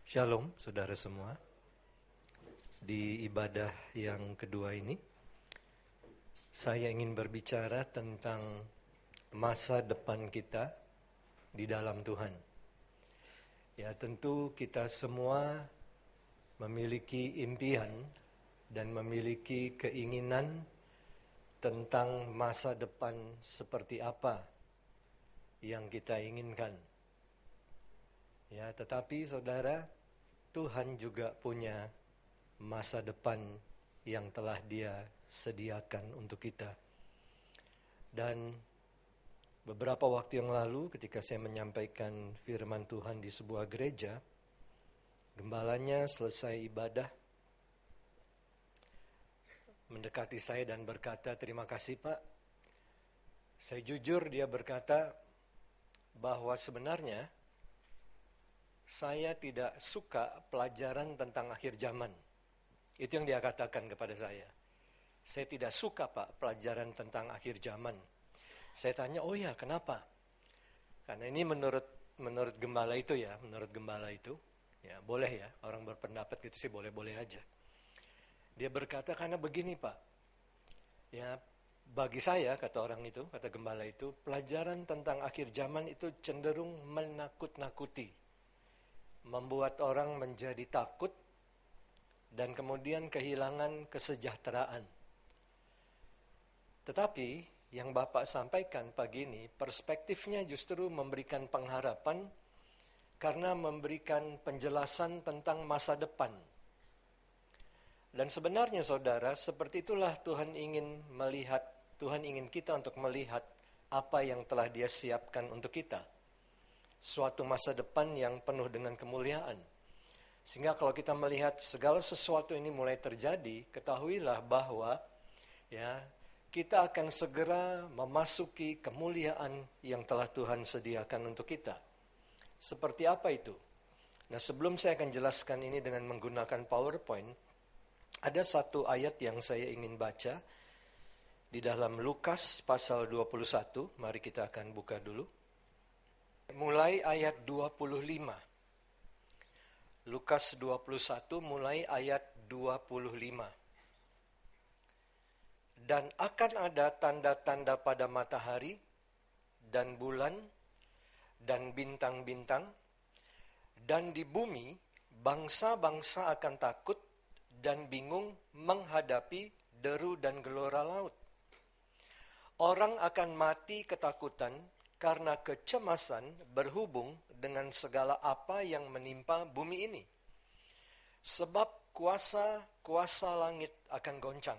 Shalom, saudara semua. Di ibadah yang kedua ini, saya ingin berbicara tentang masa depan kita di dalam Tuhan. Ya, tentu kita semua memiliki impian dan memiliki keinginan tentang masa depan seperti apa yang kita inginkan. Ya, tetapi saudara, Tuhan juga punya masa depan yang telah Dia sediakan untuk kita. Dan beberapa waktu yang lalu ketika saya menyampaikan firman Tuhan di sebuah gereja, gembalanya selesai ibadah mendekati saya dan berkata, "Terima kasih Pak." Saya jujur, dia berkata bahwa sebenarnya saya tidak suka pelajaran tentang akhir zaman. Itu yang dia katakan kepada saya. Saya tidak suka Pak pelajaran tentang akhir zaman. Saya tanya, oh ya kenapa? Karena ini menurut gembala itu ya, menurut gembala itu. Ya boleh ya, orang berpendapat gitu sih boleh-boleh aja. Dia berkata karena begini Pak. Ya bagi saya, kata orang itu, kata gembala itu, pelajaran tentang akhir zaman itu cenderung menakut-nakuti. Membuat orang menjadi takut dan kemudian kehilangan kesejahteraan. Tetapi yang Bapak sampaikan pagi ini, perspektifnya justru memberikan pengharapan karena memberikan penjelasan tentang masa depan. Dan sebenarnya saudara, seperti itulah Tuhan ingin kita untuk melihat apa yang telah Dia siapkan untuk kita. Suatu masa depan yang penuh dengan kemuliaan. Sehingga kalau kita melihat segala sesuatu ini mulai terjadi, ketahuilah bahwa ya kita akan segera memasuki kemuliaan yang telah Tuhan sediakan untuk kita. Seperti apa itu? Nah, sebelum saya akan jelaskan ini dengan menggunakan PowerPoint, ada satu ayat yang saya ingin baca di dalam Lukas pasal 21. Mari kita akan buka dulu. Mulai ayat 25. Lukas 21 mulai ayat 25. Dan akan ada tanda-tanda pada matahari dan bulan dan bintang-bintang, dan di bumi bangsa-bangsa akan takut dan bingung menghadapi deru dan gelora laut. Orang akan mati ketakutan karena kecemasan berhubung dengan segala apa yang menimpa bumi ini. Sebab kuasa langit akan goncang.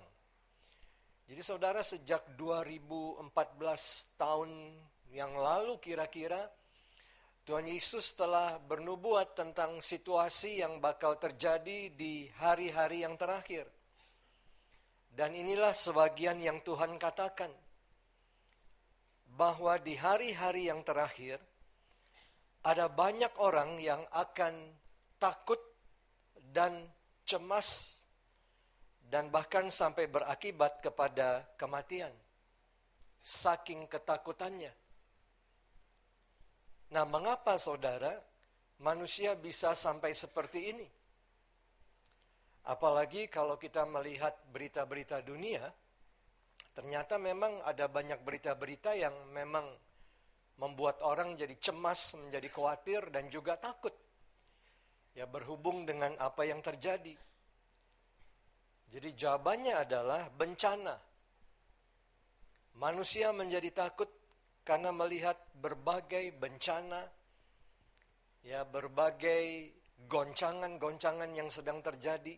Jadi saudara, sejak 2014 tahun yang lalu kira-kira, Tuhan Yesus telah bernubuat tentang situasi yang bakal terjadi di hari-hari yang terakhir. Dan inilah sebagian yang Tuhan katakan. Bahwa di hari-hari yang terakhir, ada banyak orang yang akan takut dan cemas, dan bahkan sampai berakibat kepada kematian, saking ketakutannya. Nah, mengapa saudara, manusia bisa sampai seperti ini? Apalagi kalau kita melihat berita-berita dunia, ternyata memang ada banyak berita-berita yang memang membuat orang jadi cemas, menjadi khawatir, dan juga takut. Ya, berhubung dengan apa yang terjadi. Jadi jawabannya adalah bencana. Manusia menjadi takut karena melihat berbagai bencana, ya, berbagai goncangan-goncangan yang sedang terjadi.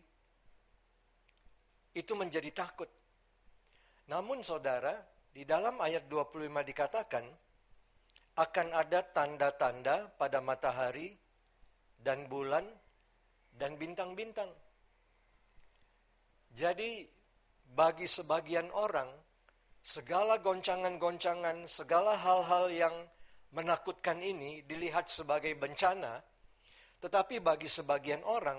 Itu menjadi takut. Namun saudara, di dalam ayat 25 dikatakan, akan ada tanda-tanda pada matahari dan bulan dan bintang-bintang. Jadi, bagi sebagian orang, segala goncangan-goncangan, segala hal-hal yang menakutkan ini dilihat sebagai bencana, tetapi bagi sebagian orang,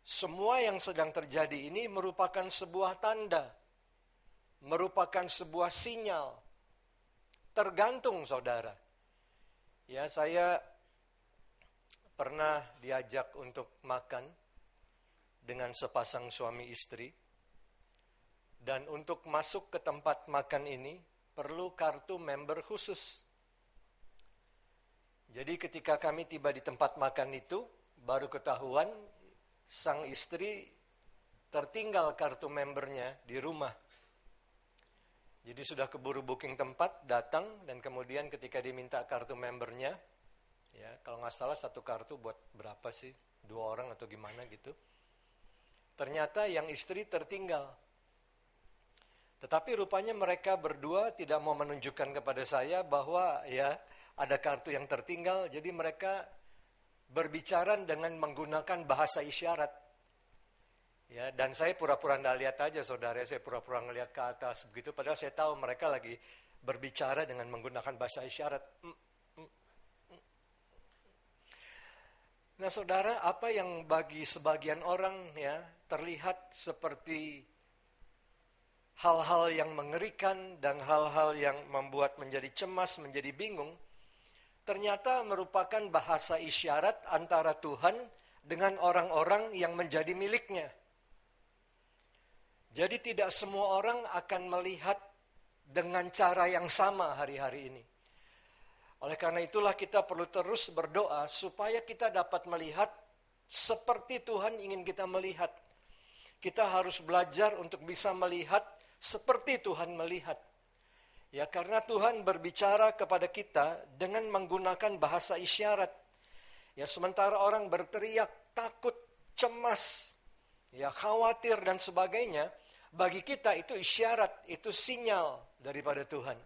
semua yang sedang terjadi ini merupakan sebuah tanda, merupakan sebuah sinyal. Tergantung saudara. Ya, saya pernah diajak untuk makan dengan sepasang suami istri. Dan untuk masuk ke tempat makan ini perlu kartu member khusus. Jadi ketika kami tiba di tempat makan itu, baru ketahuan sang istri tertinggal kartu membernya di rumah. Jadi sudah keburu booking tempat, datang, dan kemudian ketika diminta kartu membernya, ya kalau nggak salah satu kartu buat berapa sih? 2 orang atau gimana gitu. Ternyata yang istri tertinggal. Tetapi rupanya mereka berdua tidak mau menunjukkan kepada saya bahwa ya ada kartu yang tertinggal, jadi mereka berbicara dengan menggunakan bahasa isyarat. Ya, dan saya pura-pura nggak lihat aja, saudara. Saya pura-pura ngelihat ke atas begitu, padahal saya tahu mereka lagi berbicara dengan menggunakan bahasa isyarat. Nah, saudara, apa yang bagi sebagian orang ya terlihat seperti hal-hal yang mengerikan dan hal-hal yang membuat menjadi cemas, menjadi bingung, ternyata merupakan bahasa isyarat antara Tuhan dengan orang-orang yang menjadi miliknya. Jadi tidak semua orang akan melihat dengan cara yang sama hari-hari ini. Oleh karena itulah kita perlu terus berdoa supaya kita dapat melihat seperti Tuhan ingin kita melihat. Kita harus belajar untuk bisa melihat seperti Tuhan melihat. Ya, karena Tuhan berbicara kepada kita dengan menggunakan bahasa isyarat. Ya, sementara orang berteriak, takut, cemas, ya khawatir dan sebagainya, bagi kita itu isyarat, itu sinyal daripada Tuhan.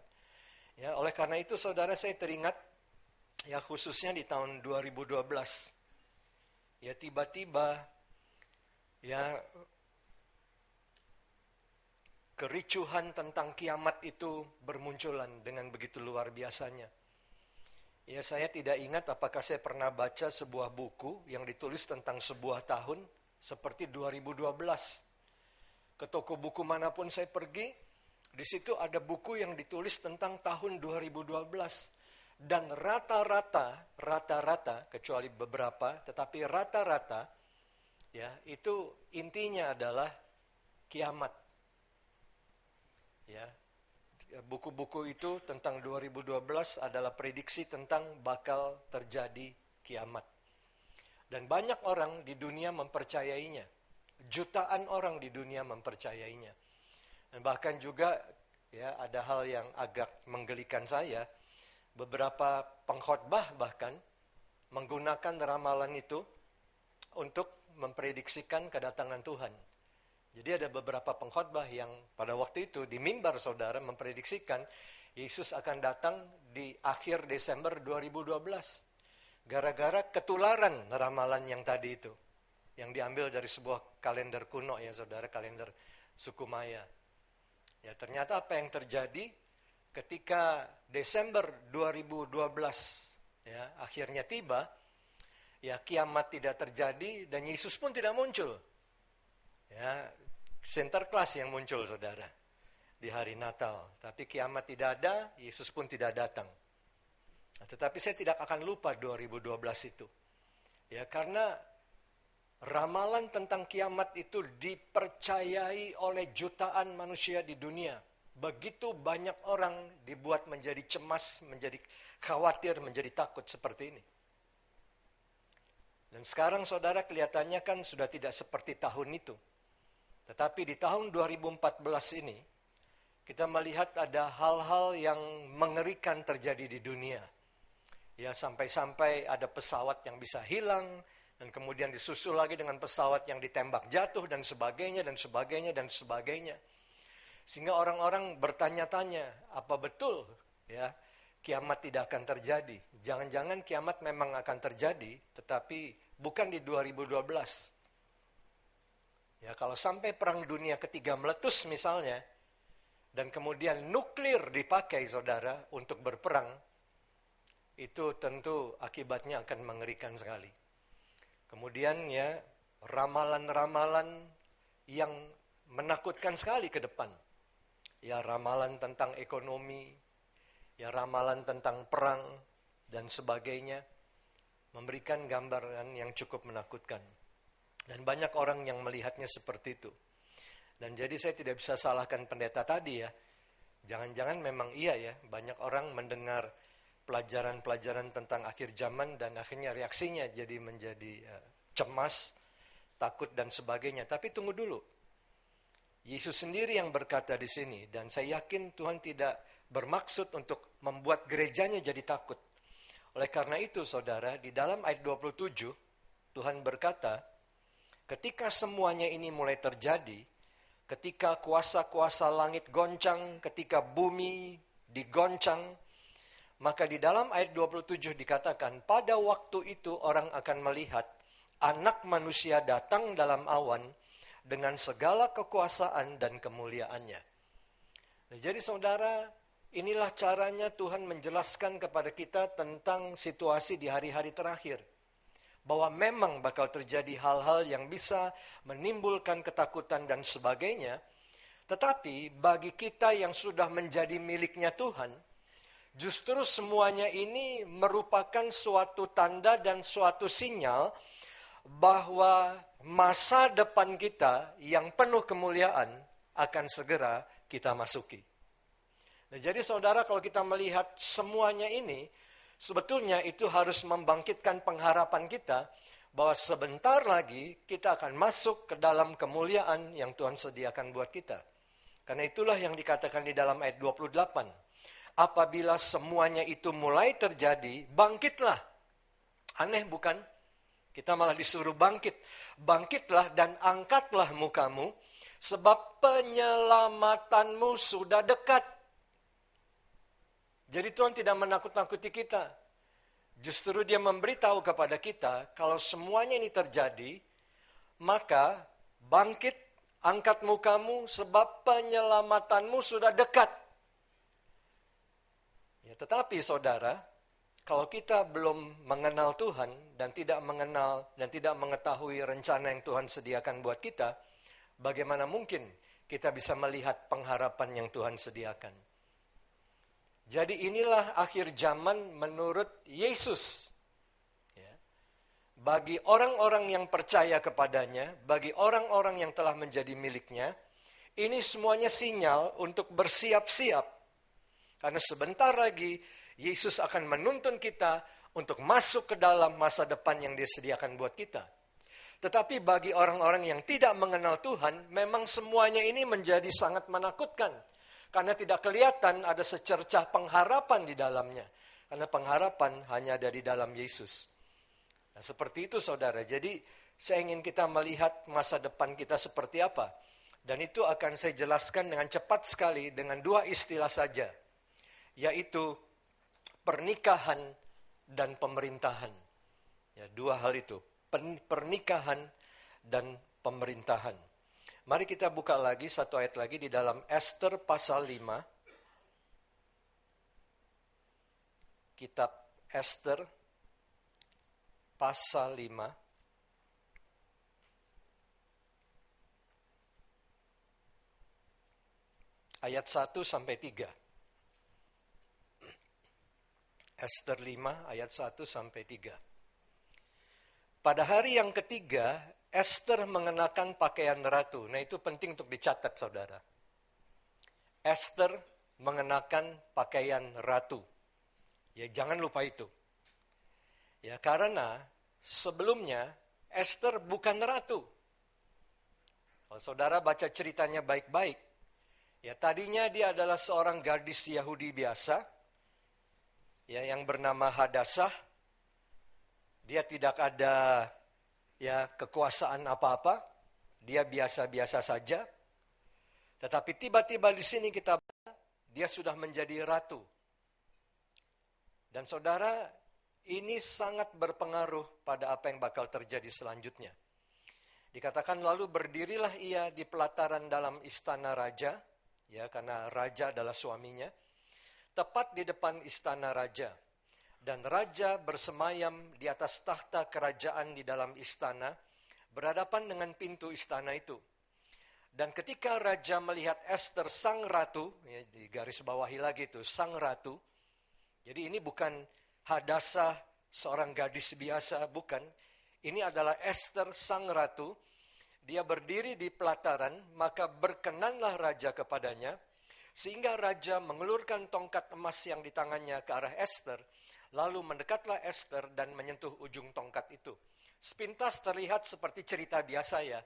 Ya, oleh karena itu saudara, saya teringat ya khususnya di tahun 2012. Ya tiba-tiba ya kericuhan tentang kiamat itu bermunculan dengan begitu luar biasanya. Ya, saya tidak ingat apakah saya pernah baca sebuah buku yang ditulis tentang sebuah tahun seperti 2012. Ke toko buku manapun saya pergi, di situ ada buku yang ditulis tentang tahun 2012. Dan rata-rata, kecuali beberapa, tetapi rata-rata, ya itu intinya adalah kiamat. Ya, buku-buku itu tentang 2012 adalah prediksi tentang bakal terjadi kiamat. Dan banyak orang di dunia mempercayainya. Jutaan orang di dunia mempercayainya. Dan bahkan juga ya ada hal yang agak menggelikan saya. Beberapa pengkhotbah bahkan menggunakan ramalan itu untuk memprediksikan kedatangan Tuhan. Jadi ada beberapa pengkhotbah yang pada waktu itu di mimbar saudara memprediksikan Yesus akan datang di akhir Desember 2012. Gara-gara ketularan ramalan yang tadi itu. Yang diambil dari sebuah kalender kuno ya saudara, kalender suku Maya. Ya, ternyata apa yang terjadi ketika Desember 2012 ya akhirnya tiba, ya kiamat tidak terjadi dan Yesus pun tidak muncul. Ya, Sinterklas yang muncul saudara di hari Natal, tapi kiamat tidak ada, Yesus pun tidak datang. Nah, tetapi saya tidak akan lupa 2012 itu. Ya, karena ramalan tentang kiamat itu dipercayai oleh jutaan manusia di dunia. Begitu banyak orang dibuat menjadi cemas, menjadi khawatir, menjadi takut seperti ini. Dan sekarang saudara kelihatannya kan sudah tidak seperti tahun itu. Tetapi di tahun 2014 ini, kita melihat ada hal-hal yang mengerikan terjadi di dunia. Ya, sampai-sampai ada pesawat yang bisa hilang, dan kemudian disusul lagi dengan pesawat yang ditembak jatuh dan sebagainya dan sebagainya dan sebagainya. Sehingga orang-orang bertanya-tanya, apa betul ya kiamat tidak akan terjadi? Jangan-jangan kiamat memang akan terjadi, tetapi bukan di 2012. Ya, kalau sampai perang dunia ketiga meletus misalnya, dan kemudian nuklir dipakai saudara untuk berperang, itu tentu akibatnya akan mengerikan sekali. Kemudian ya ramalan-ramalan yang menakutkan sekali ke depan. Ya ramalan tentang ekonomi, ya ramalan tentang perang dan sebagainya. memberikan gambaran yang cukup menakutkan. Dan banyak orang yang melihatnya seperti itu. Dan jadi saya tidak bisa salahkan pendeta tadi ya. Jangan-jangan memang iya ya, banyak orang mendengar pelajaran-pelajaran tentang akhir zaman dan akhirnya reaksinya jadi menjadi cemas, takut dan sebagainya. Tapi tunggu dulu. Yesus sendiri yang berkata di sini, dan saya yakin Tuhan tidak bermaksud untuk membuat gerejanya jadi takut. Oleh karena itu saudara, di dalam ayat 27, Tuhan berkata, ketika semuanya ini mulai terjadi, ketika kuasa-kuasa langit goncang, ketika bumi digoncang, maka di dalam ayat 27 dikatakan, pada waktu itu orang akan melihat anak manusia datang dalam awan dengan segala kekuasaan dan kemuliaannya. Nah, jadi saudara, inilah caranya Tuhan menjelaskan kepada kita tentang situasi di hari-hari terakhir. Bahwa memang bakal terjadi hal-hal yang bisa menimbulkan ketakutan dan sebagainya. Tetapi bagi kita yang sudah menjadi miliknya Tuhan, justru semuanya ini merupakan suatu tanda dan suatu sinyal bahwa masa depan kita yang penuh kemuliaan akan segera kita masuki. Nah, jadi saudara, kalau kita melihat semuanya ini, sebetulnya itu harus membangkitkan pengharapan kita bahwa sebentar lagi kita akan masuk ke dalam kemuliaan yang Tuhan sediakan buat kita. Karena itulah yang dikatakan di dalam ayat 28. Apabila semuanya itu mulai terjadi, bangkitlah. Aneh bukan? Kita malah disuruh bangkit. Bangkitlah dan angkatlah mukamu, sebab penyelamatanmu sudah dekat. Jadi Tuhan tidak menakut-nakuti kita. Justru Dia memberitahu kepada kita, kalau semuanya ini terjadi, maka bangkit, angkat mukamu, sebab penyelamatanmu sudah dekat. Ya, tetapi saudara, kalau kita belum mengenal Tuhan dan tidak mengenal dan tidak mengetahui rencana yang Tuhan sediakan buat kita, bagaimana mungkin kita bisa melihat pengharapan yang Tuhan sediakan? Jadi inilah akhir zaman menurut Yesus. Ya. Bagi orang-orang yang percaya kepadanya, bagi orang-orang yang telah menjadi miliknya, ini semuanya sinyal untuk bersiap-siap. Karena sebentar lagi Yesus akan menuntun kita untuk masuk ke dalam masa depan yang disediakan buat kita. Tetapi bagi orang-orang yang tidak mengenal Tuhan, memang semuanya ini menjadi sangat menakutkan. Karena tidak kelihatan ada secercah pengharapan di dalamnya. Karena pengharapan hanya ada di dalam Yesus. Nah, seperti itu saudara. Jadi saya ingin kita melihat masa depan kita seperti apa. Dan itu akan saya jelaskan dengan cepat sekali dengan dua istilah saja. Yaitu pernikahan dan pemerintahan. Ya, dua hal itu. Pernikahan dan pemerintahan. Mari kita buka lagi satu ayat lagi di dalam Ester pasal 5. Kitab Ester pasal 5. Ayat 1 sampai 3. Ester 5 ayat 1 sampai 3. Pada hari yang ketiga, Ester mengenakan pakaian ratu. Nah, itu penting untuk dicatat, saudara. Ester mengenakan pakaian ratu. Ya, jangan lupa itu. Ya, karena sebelumnya Ester bukan ratu. Kalau saudara baca ceritanya baik-baik, ya tadinya dia adalah seorang gadis Yahudi biasa, ya yang bernama Hadassah. Dia tidak ada ya kekuasaan apa-apa, dia biasa-biasa saja. Tetapi tiba-tiba di sini kita baca, dia sudah menjadi ratu. Dan saudara, ini sangat berpengaruh pada apa yang bakal terjadi selanjutnya. Dikatakan lalu berdirilah ia di pelataran dalam istana raja, ya karena raja adalah suaminya, tepat di depan istana raja. Dan raja bersemayam di atas tahta kerajaan di dalam istana, berhadapan dengan pintu istana itu. Dan ketika raja melihat Ester sang ratu, ya, di garis bawahi lagi itu, sang ratu. Jadi ini bukan Hadassah seorang gadis biasa, bukan. Ini adalah Ester sang ratu. Dia berdiri di pelataran, maka berkenanlah raja kepadanya, sehingga raja mengelurkan tongkat emas yang di tangannya ke arah Ester, lalu mendekatlah Ester dan menyentuh ujung tongkat itu. Sepintas terlihat seperti cerita biasa ya.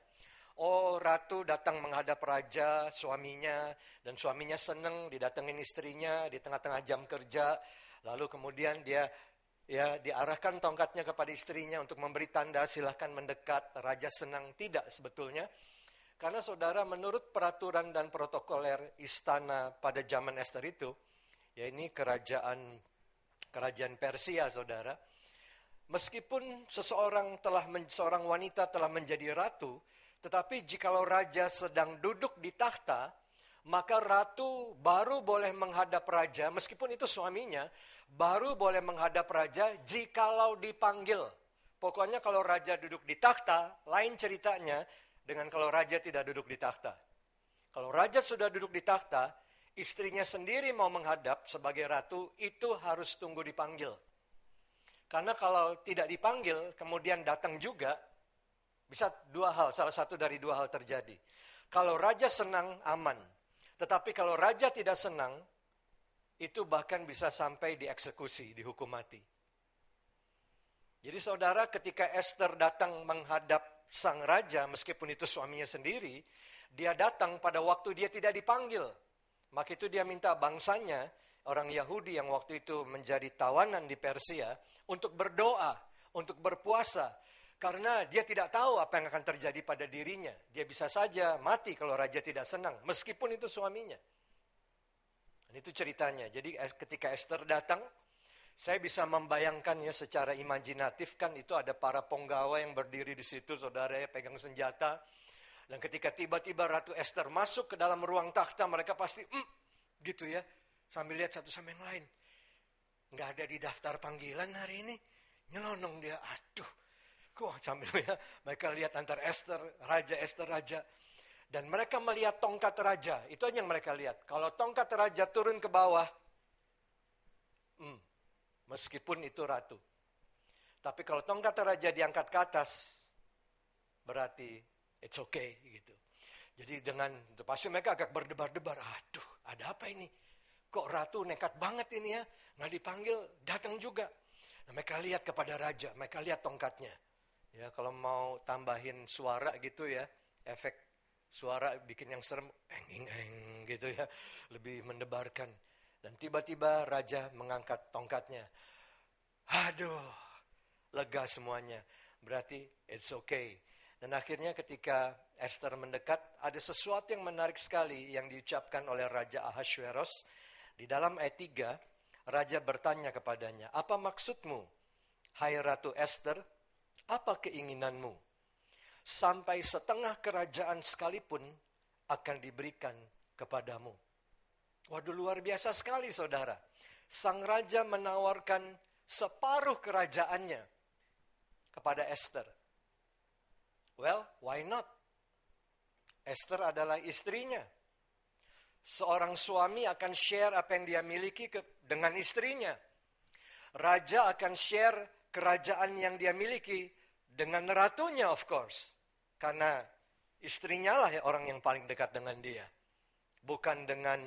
Oh, ratu datang menghadap raja, suaminya, dan suaminya senang didatengin istrinya di tengah-tengah jam kerja. Lalu kemudian dia diarahkan tongkatnya kepada istrinya untuk memberi tanda silahkan mendekat. Raja senang. Tidak sebetulnya. Karena saudara, menurut peraturan dan protokoler istana pada zaman Ester itu, ya ini kerajaan Persia, saudara. Meskipun seorang wanita telah menjadi ratu, tetapi jikalau raja sedang duduk di takhta, maka ratu baru boleh menghadap raja, meskipun itu suaminya, baru boleh menghadap raja jikalau dipanggil. Pokoknya kalau raja duduk di takhta, lain ceritanya dengan kalau raja tidak duduk di takhta. Kalau raja sudah duduk di takhta, istrinya sendiri mau menghadap sebagai ratu, itu harus tunggu dipanggil. Karena kalau tidak dipanggil, kemudian datang juga, bisa dua hal, salah satu dari dua hal terjadi. Kalau raja senang, aman. Tetapi kalau raja tidak senang, itu bahkan bisa sampai dieksekusi, dihukum mati. Jadi saudara, ketika Ester datang menghadap sang raja, meskipun itu suaminya sendiri, dia datang pada waktu dia tidak dipanggil. Maka itu dia minta bangsanya, orang Yahudi yang waktu itu menjadi tawanan di Persia, untuk berdoa, untuk berpuasa. Karena dia tidak tahu apa yang akan terjadi pada dirinya. Dia bisa saja mati kalau raja tidak senang, meskipun itu suaminya. Dan itu ceritanya. Jadi ketika Ester datang, saya bisa membayangkannya secara imajinatif, kan itu ada para penggawa yang berdiri di situ, saudara ya, pegang senjata. Dan ketika tiba-tiba Ratu Ester masuk ke dalam ruang takhta, mereka pasti, gitu ya, sambil lihat satu sama yang lain. Nggak ada di daftar panggilan hari ini. Nyelonong dia, aduh. Sambil ya, mereka lihat antar raja. Dan mereka melihat tongkat raja. Itu aja yang mereka lihat. Kalau tongkat raja turun ke bawah, meskipun itu ratu. Tapi kalau tongkat raja diangkat ke atas, berarti it's okay gitu. Jadi pasti mereka agak berdebar-debar. Aduh, ada apa ini? Kok ratu nekat banget ini ya? Nggak dipanggil, datang juga. Nah, mereka lihat kepada raja, mereka lihat tongkatnya. Ya, kalau mau tambahin suara gitu ya, efek suara bikin yang serem, eng gitu ya, lebih mendebarkan. Dan tiba-tiba raja mengangkat tongkatnya. Aduh, lega semuanya. Berarti it's okay. Dan akhirnya ketika Ester mendekat, ada sesuatu yang menarik sekali yang diucapkan oleh Raja Ahasuerus. Di dalam ayat 3, raja bertanya kepadanya, apa maksudmu, hai Ratu Ester? Apa keinginanmu? Sampai setengah kerajaan sekalipun akan diberikan kepadamu. Waduh, luar biasa sekali saudara. Sang raja menawarkan separuh kerajaannya kepada Ester. Well, why not? Ester adalah istrinya. Seorang suami akan share apa yang dia miliki dengan istrinya. Raja akan share kerajaan yang dia miliki dengan ratunya, of course. Karena istrinya lah orang yang paling dekat dengan dia. Bukan dengan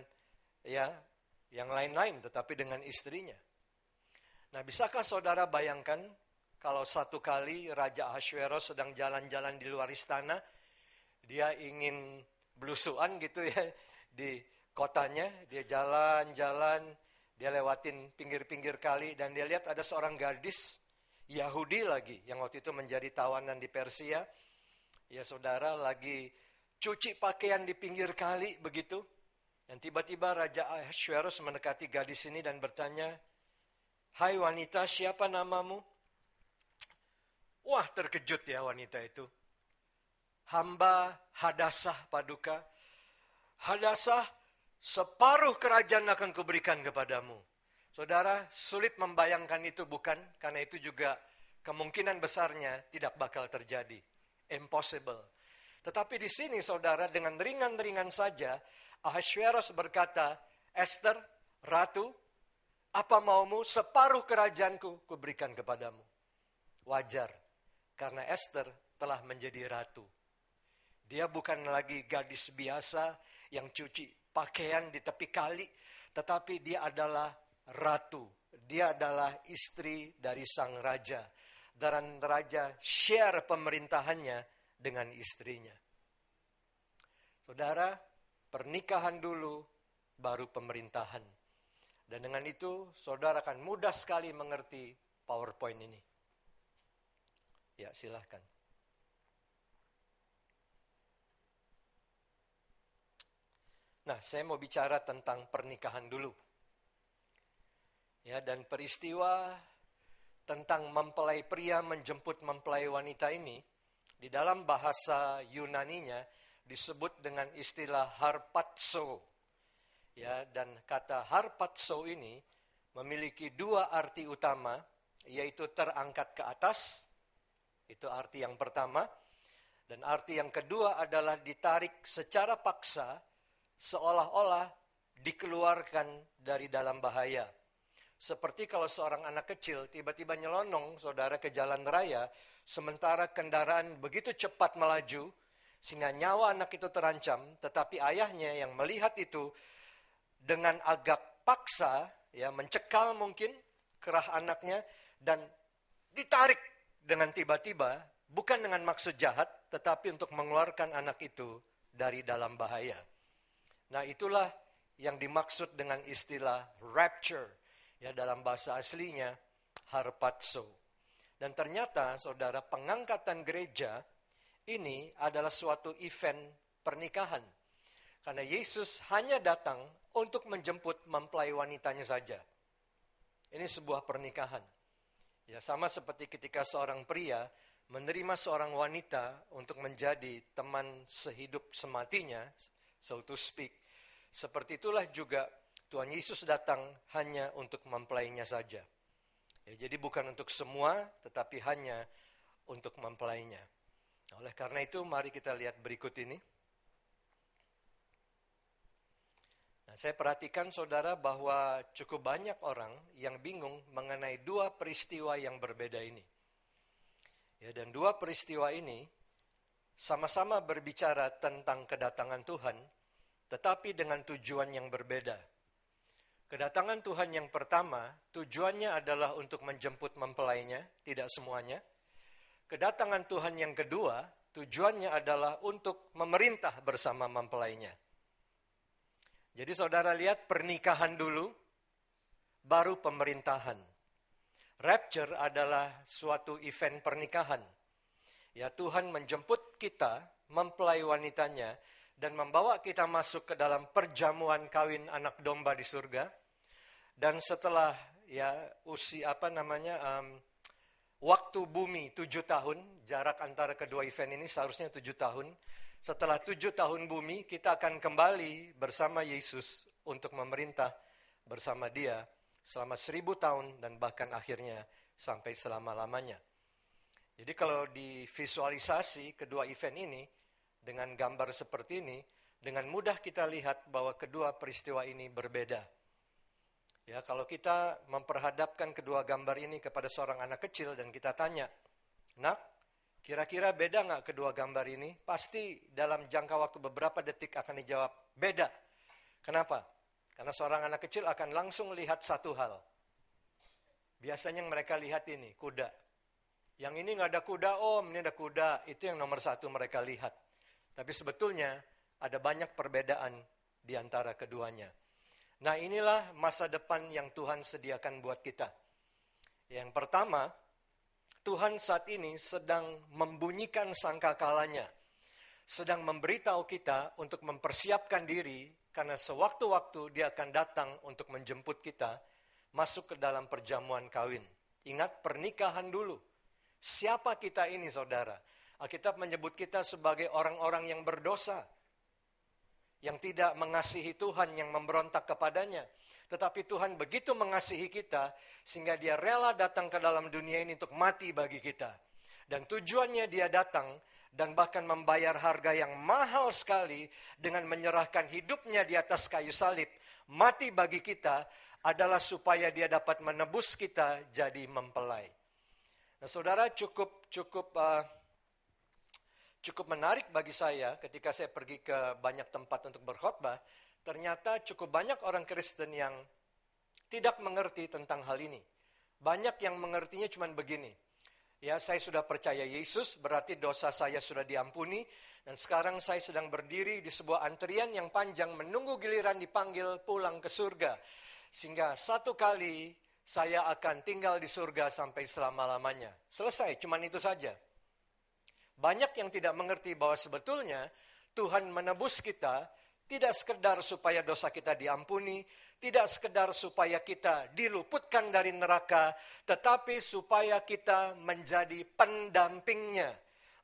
yang lain-lain, tetapi dengan istrinya. Nah, bisakah saudara bayangkan kalau satu kali Raja Ahasuerus sedang jalan-jalan di luar istana, dia ingin belusuan gitu ya di kotanya, dia jalan-jalan, dia lewatin pinggir-pinggir kali, dan dia lihat ada seorang gadis Yahudi lagi, yang waktu itu menjadi tawanan di Persia. Ya saudara, lagi cuci pakaian di pinggir kali begitu. Dan tiba-tiba Raja Ahasuerus mendekati gadis ini dan bertanya, hai wanita, siapa namamu? Wah, terkejut ya wanita itu. Hamba Hadasah Paduka. Hadasah, separuh kerajaan akan kuberikan kepadamu. Saudara, sulit membayangkan itu bukan? Karena itu juga kemungkinan besarnya tidak bakal terjadi. Impossible. Tetapi di sini saudara, dengan ringan-ringan saja, Ahasuerus berkata, Ester, ratu, Apa maumu? Separuh kerajaanku kuberikan kepadamu. Wajar, karena Ester telah menjadi ratu. Dia bukan lagi gadis biasa yang cuci pakaian di tepi kali, tetapi dia adalah ratu. Dia adalah istri dari sang raja. Dan raja share pemerintahannya dengan istrinya. Saudara, pernikahan dulu, baru pemerintahan. Dan dengan itu, saudara akan mudah sekali mengerti PowerPoint ini. Ya, silahkan. Nah, saya mau bicara tentang pernikahan dulu. Ya, dan peristiwa tentang mempelai pria menjemput mempelai wanita ini, di dalam bahasa Yunaninya disebut dengan istilah harpazo. Ya, dan kata harpazo ini memiliki dua arti utama, yaitu terangkat ke atas, itu arti yang pertama, dan arti yang kedua adalah ditarik secara paksa, seolah-olah dikeluarkan dari dalam bahaya. Seperti kalau seorang anak kecil tiba-tiba nyelonong, saudara, ke jalan raya, sementara kendaraan begitu cepat melaju, sehingga nyawa anak itu terancam, tetapi ayahnya yang melihat itu dengan agak paksa, ya, mencekal mungkin kerah anaknya, dan ditarik dengan tiba-tiba, bukan dengan maksud jahat, tetapi untuk mengeluarkan anak itu dari dalam bahaya. Nah, itulah yang dimaksud dengan istilah rapture. Ya, dalam bahasa aslinya harpazo. Dan ternyata, saudara, pengangkatan gereja ini adalah suatu event pernikahan. Karena Yesus hanya datang untuk menjemput mempelai wanitanya saja. Ini sebuah pernikahan. Ya, sama seperti ketika seorang pria menerima seorang wanita untuk menjadi teman sehidup sematinya, so to speak. Seperti itulah juga Tuhan Yesus datang hanya untuk mempelainya saja. Ya, jadi bukan untuk semua, tetapi hanya untuk mempelainya. Oleh karena itu, mari kita lihat berikut ini. Nah, saya perhatikan, saudara, bahwa cukup banyak orang yang bingung mengenai dua peristiwa yang berbeda ini. Ya, dan dua peristiwa ini sama-sama berbicara tentang kedatangan Tuhan, tetapi dengan tujuan yang berbeda. Kedatangan Tuhan yang pertama, tujuannya adalah untuk menjemput mempelainya, tidak semuanya. Kedatangan Tuhan yang kedua, tujuannya adalah untuk memerintah bersama mempelainya. Jadi saudara lihat, pernikahan dulu, baru pemerintahan. Rapture adalah suatu event pernikahan. Ya, Tuhan menjemput kita, mempelai wanitanya, dan membawa kita masuk ke dalam perjamuan kawin anak domba di surga. Dan setelah waktu bumi 7 tahun, jarak antara kedua event ini seharusnya 7 tahun. Setelah 7 tahun bumi, kita akan kembali bersama Yesus untuk memerintah bersama Dia selama 1000 tahun dan bahkan akhirnya sampai selama-lamanya. Jadi kalau divisualisasi kedua event ini, dengan gambar seperti ini, dengan mudah kita lihat bahwa kedua peristiwa ini berbeda. Ya, kalau kita memperhadapkan kedua gambar ini kepada seorang anak kecil dan kita tanya, "Nak, kira-kira beda nggak kedua gambar ini?" Pasti dalam jangka waktu beberapa detik akan dijawab, beda. Kenapa? Karena seorang anak kecil akan langsung lihat satu hal. Biasanya yang mereka lihat ini, kuda. Yang ini nggak ada kuda, ini ada kuda. Itu yang nomor satu mereka lihat. Tapi sebetulnya ada banyak perbedaan di antara keduanya. Nah, inilah masa depan yang Tuhan sediakan buat kita. Yang pertama, Tuhan saat ini sedang membunyikan sangkakalanya. Sedang memberitahu kita untuk mempersiapkan diri, karena sewaktu-waktu Dia akan datang untuk menjemput kita masuk ke dalam perjamuan kawin. Ingat, pernikahan dulu. Siapa kita ini, saudara? Alkitab menyebut kita sebagai orang-orang yang berdosa, yang tidak mengasihi Tuhan, yang memberontak kepadanya. Tetapi Tuhan begitu mengasihi kita, sehingga Dia rela datang ke dalam dunia ini untuk mati bagi kita. Dan tujuannya Dia datang, dan bahkan membayar harga yang mahal sekali, dengan menyerahkan hidupnya di atas kayu salib, mati bagi kita, adalah supaya dia dapat menebus kita jadi mempelai. Nah, saudara, cukup menarik bagi saya ketika saya pergi ke banyak tempat untuk berkhotbah. Ternyata cukup banyak orang Kristen yang tidak mengerti tentang hal ini. Banyak yang mengertinya cuma begini. Ya, saya sudah percaya Yesus, berarti dosa saya sudah diampuni. Dan sekarang saya sedang berdiri di sebuah antrian yang panjang menunggu giliran dipanggil pulang ke surga. Sehingga satu kali saya akan tinggal di surga sampai selama-lamanya. Selesai, cuma itu saja. Banyak yang tidak mengerti bahwa sebetulnya Tuhan menebus kita tidak sekedar supaya dosa kita diampuni, tidak sekedar supaya kita diluputkan dari neraka, tetapi supaya kita menjadi pendampingnya,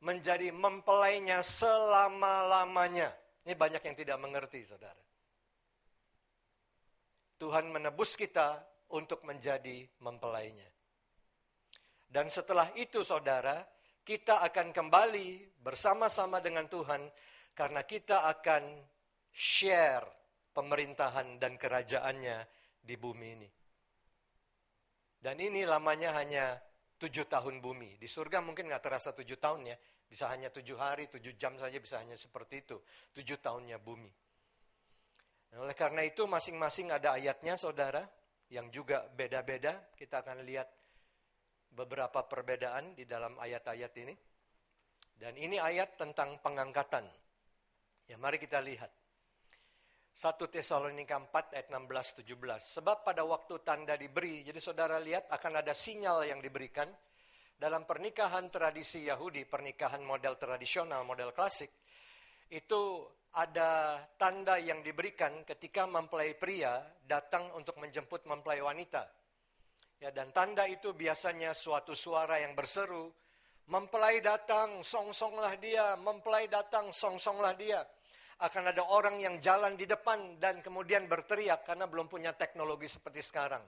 menjadi mempelainya selama-lamanya. Ini banyak yang tidak mengerti, saudara. Tuhan menebus kita untuk menjadi mempelainya. Dan setelah itu, saudara, kita akan kembali bersama-sama dengan Tuhan karena kita akan share pemerintahan dan kerajaannya di bumi ini. Dan ini lamanya hanya 7 tahun bumi. Di surga mungkin nggak terasa 7 tahun ya. Bisa hanya 7 hari, 7 jam saja bisa hanya seperti itu. 7 tahunnya bumi. Nah, oleh karena itu masing-masing ada ayatnya, saudara, yang juga beda-beda. Kita akan lihat beberapa perbedaan di dalam ayat-ayat ini. Dan ini ayat tentang pengangkatan. Ya, mari kita lihat. 1 Tesalonika 4 ayat 16-17. Sebab pada waktu tanda diberi, jadi saudara lihat akan ada sinyal yang diberikan. Dalam pernikahan tradisi Yahudi, pernikahan model tradisional, model klasik, itu ada tanda yang diberikan ketika mempelai pria datang untuk menjemput mempelai wanita. Ya, dan tanda itu biasanya suatu suara yang berseru, mempelai datang, song-songlah dia, mempelai datang, song-songlah dia. Akan ada orang yang jalan di depan dan kemudian berteriak karena belum punya teknologi seperti sekarang.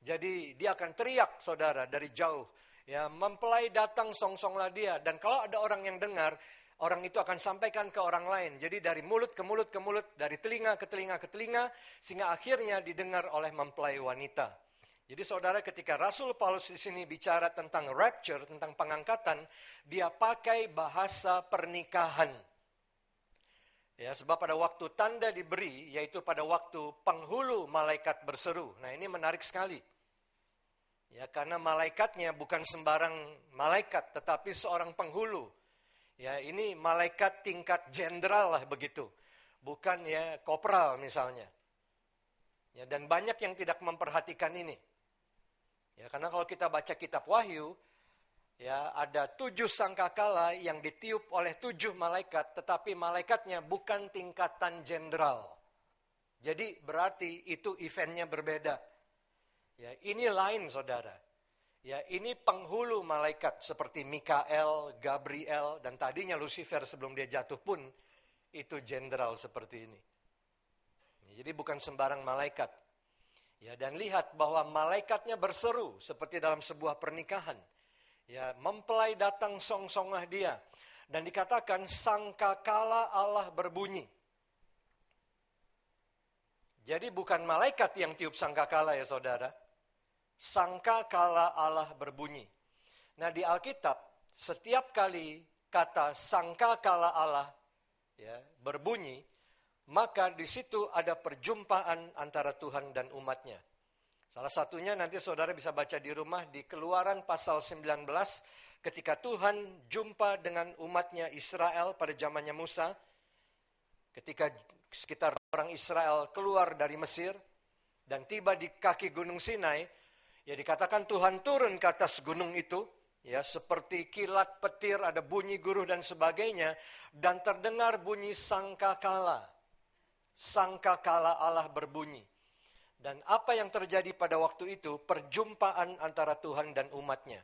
Jadi dia akan teriak, saudara, dari jauh. Ya, mempelai datang, song-songlah dia. Dan kalau ada orang yang dengar, orang itu akan sampaikan ke orang lain. Jadi dari mulut ke mulut ke mulut, dari telinga ke telinga ke telinga, sehingga akhirnya didengar oleh mempelai wanita. Jadi saudara, ketika Rasul Paulus di sini bicara tentang rapture, tentang pengangkatan, dia pakai bahasa pernikahan. Ya, sebab pada waktu tanda diberi, yaitu pada waktu penghulu malaikat berseru. Nah, ini menarik sekali. Ya, karena malaikatnya bukan sembarang malaikat, tetapi seorang penghulu. Ya, ini malaikat tingkat jenderal lah begitu. Bukan ya kopral misalnya. Ya, dan banyak yang tidak memperhatikan ini. Ya, karena kalau kita baca kitab Wahyu, ya, ada 7 sangkakala yang ditiup oleh 7 malaikat, tetapi malaikatnya bukan tingkatan jenderal. Jadi berarti itu eventnya berbeda. Ya, ini lain, saudara. Ya, ini penghulu malaikat seperti Mikael, Gabriel, dan tadinya Lucifer sebelum dia jatuh pun itu jenderal seperti ini. Jadi bukan sembarang malaikat. Ya, dan lihat bahwa malaikatnya berseru seperti dalam sebuah pernikahan. Ya, mempelai datang, song-songlah dia. Dan dikatakan sangkakala Allah berbunyi. Jadi bukan malaikat yang tiup sangkakala ya saudara. Sangkakala Allah berbunyi. Nah, di Alkitab setiap kali kata sangkakala Allah ya berbunyi, maka di situ ada perjumpaan antara Tuhan dan umatnya. Salah satunya nanti saudara bisa baca di rumah di Keluaran pasal 19 ketika Tuhan jumpa dengan umatnya Israel pada zamannya Musa. Ketika sekitar orang Israel keluar dari Mesir dan tiba di kaki Gunung Sinai, ya dikatakan Tuhan turun ke atas gunung itu, ya seperti kilat petir, ada bunyi guruh dan sebagainya, dan terdengar bunyi sangkakala. Sangkakala Allah berbunyi. Dan apa yang terjadi pada waktu itu? Perjumpaan antara Tuhan dan umatnya.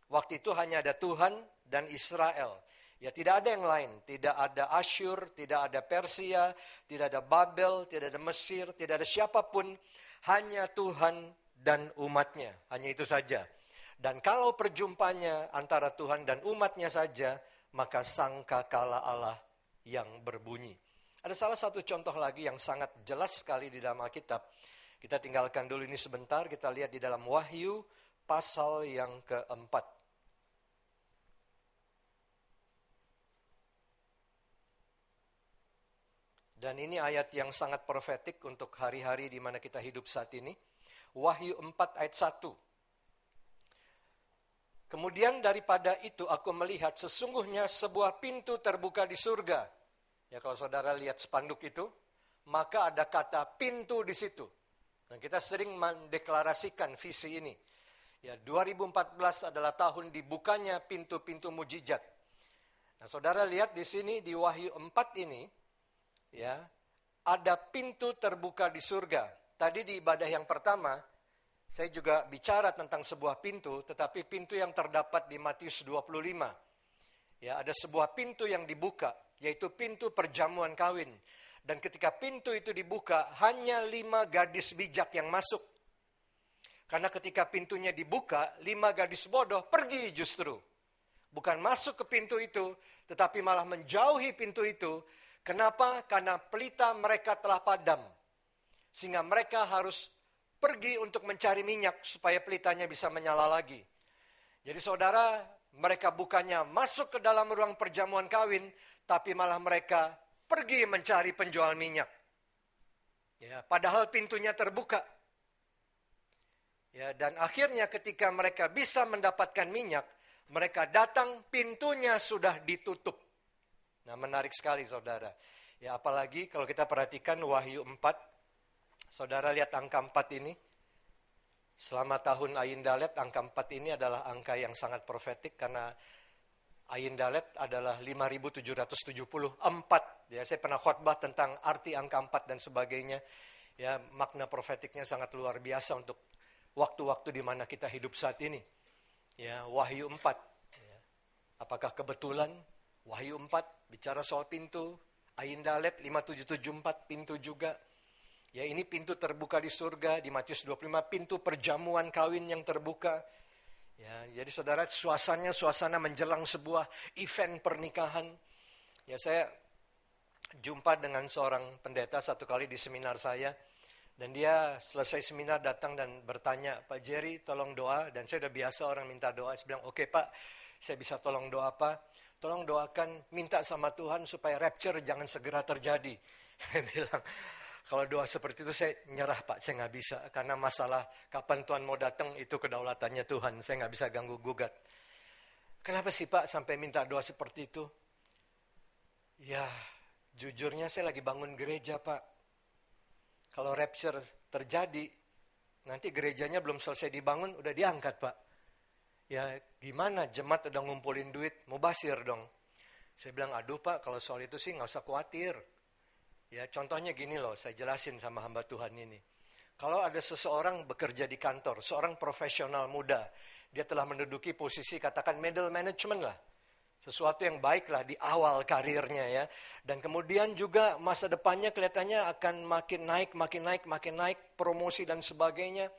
Waktu itu hanya ada Tuhan dan Israel. Ya tidak ada yang lain. Tidak ada Asyur, tidak ada Persia, tidak ada Babel, tidak ada Mesir, tidak ada siapapun. Hanya Tuhan dan umatnya. Hanya itu saja. Dan kalau perjumpanya antara Tuhan dan umatnya saja, maka sangkakala Allah yang berbunyi. Ada salah satu contoh lagi yang sangat jelas sekali di dalam Alkitab. Kita tinggalkan dulu ini sebentar, kita lihat di dalam Wahyu pasal yang keempat. Dan ini ayat yang sangat profetik untuk hari-hari di mana kita hidup saat ini. Wahyu 4 ayat 1. Kemudian daripada itu aku melihat sesungguhnya sebuah pintu terbuka di surga. Ya, kalau saudara lihat spanduk itu, maka ada kata pintu di situ. Dan kita sering mendeklarasikan visi ini. Ya, 2014 adalah tahun dibukanya pintu-pintu mujizat. Nah, saudara lihat di sini di Wahyu 4 ini, ya, ada pintu terbuka di surga. Tadi di ibadah yang pertama, saya juga bicara tentang sebuah pintu, tetapi pintu yang terdapat di Matius 25. Ya, ada sebuah pintu yang dibuka, yaitu pintu perjamuan kawin. Dan ketika pintu itu dibuka, hanya 5 gadis bijak yang masuk. Karena ketika pintunya dibuka, 5 gadis bodoh pergi justru. Bukan masuk ke pintu itu, tetapi malah menjauhi pintu itu. Kenapa? Karena pelita mereka telah padam. Sehingga mereka harus pergi untuk mencari minyak supaya pelitanya bisa menyala lagi. Jadi saudara, mereka bukannya masuk ke dalam ruang perjamuan kawin, tapi malah mereka pergi mencari penjual minyak. Ya, padahal pintunya terbuka. Ya, dan akhirnya ketika mereka bisa mendapatkan minyak, mereka datang, pintunya sudah ditutup. Nah, menarik sekali saudara. Ya, apalagi kalau kita perhatikan Wahyu 4, saudara lihat angka 4 ini. Selama tahun Ayin Dalet, angka 4 ini adalah angka yang sangat profetik karena Ayin Dalet adalah 5.774. Ya, saya pernah khotbah tentang arti angka 4 dan sebagainya. Ya, makna profetiknya sangat luar biasa untuk waktu-waktu di mana kita hidup saat ini. Ya, Wahyu 4. Ya. Apakah kebetulan Wahyu 4 bicara soal pintu, Ayin Dalet 5774 pintu juga. Ya, ini pintu terbuka di surga, di Matius 25 pintu perjamuan kawin yang terbuka. Ya, jadi saudara, suasana menjelang sebuah event pernikahan. Ya, saya jumpa dengan seorang pendeta satu kali di seminar saya. Dan dia selesai seminar datang dan bertanya, Pak Jerry tolong doa. Dan saya udah biasa orang minta doa. Saya bilang, oke Pak, saya bisa tolong doa apa? Tolong doakan, minta sama Tuhan supaya rapture jangan segera terjadi. Saya bilang, kalau doa seperti itu saya nyerah Pak, saya nggak bisa. Karena masalah kapan Tuhan mau datang itu kedaulatannya Tuhan. Saya nggak bisa ganggu gugat. Kenapa sih Pak sampai minta doa seperti itu? Ya, jujurnya saya lagi bangun gereja Pak. Kalau rapture terjadi, nanti gerejanya belum selesai dibangun, udah diangkat Pak. Ya gimana, jemaat udah ngumpulin duit, mau basir dong. Saya bilang, aduh Pak, kalau soal itu sih nggak usah khawatir. Ya contohnya gini loh, saya jelasin sama hamba Tuhan ini. Kalau ada seseorang bekerja di kantor, seorang profesional muda, dia telah menduduki posisi katakan middle management lah. Sesuatu yang baiklah di awal karirnya ya. Dan kemudian juga masa depannya kelihatannya akan makin naik, promosi dan sebagainya.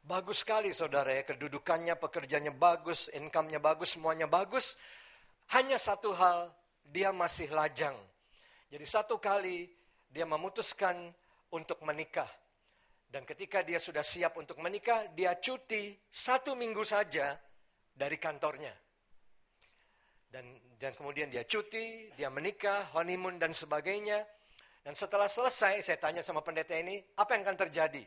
Bagus sekali saudara ya, kedudukannya, pekerjaannya bagus, income-nya bagus, semuanya bagus. Hanya satu hal, dia masih lajang. Jadi satu kali dia memutuskan untuk menikah. Dan ketika dia sudah siap untuk menikah, dia cuti 1 minggu saja dari kantornya. Dan kemudian dia cuti, dia menikah, honeymoon dan sebagainya. Dan setelah selesai, saya tanya sama pendeta ini, apa yang akan terjadi?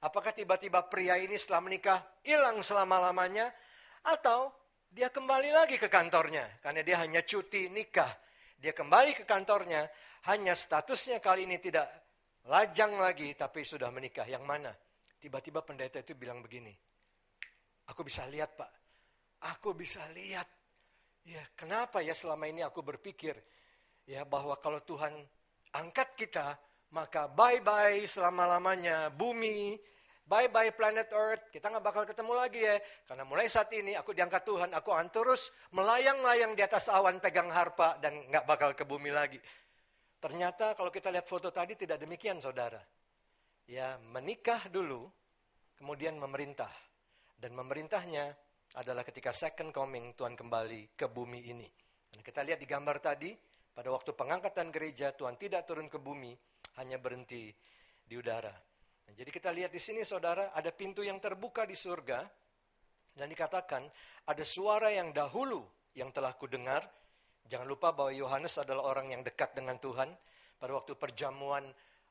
Apakah tiba-tiba pria ini setelah menikah hilang selama-lamanya? Atau dia kembali lagi ke kantornya? Karena dia hanya cuti nikah. Dia kembali ke kantornya, hanya statusnya kali ini tidak lajang lagi, tapi sudah menikah. Yang mana? Tiba-tiba pendeta itu bilang begini, aku bisa lihat Pak, aku bisa lihat. Ya, kenapa ya selama ini aku berpikir ya bahwa kalau Tuhan angkat kita, maka bye-bye selama-lamanya bumi, bye-bye planet Earth, kita nggak bakal ketemu lagi ya. Karena mulai saat ini aku diangkat Tuhan, aku akan terus melayang-layang di atas awan pegang harpa dan nggak bakal ke bumi lagi. Ternyata kalau kita lihat foto tadi tidak demikian saudara. Ya, menikah dulu, kemudian memerintah. Dan memerintahnya adalah ketika second coming Tuhan kembali ke bumi ini. Dan kita lihat di gambar tadi, pada waktu pengangkatan gereja Tuhan tidak turun ke bumi, hanya berhenti di udara. Nah, jadi kita lihat di sini saudara, ada pintu yang terbuka di surga, dan dikatakan ada suara yang dahulu yang telah kudengar. Jangan lupa bahwa Yohanes adalah orang yang dekat dengan Tuhan. Pada waktu perjamuan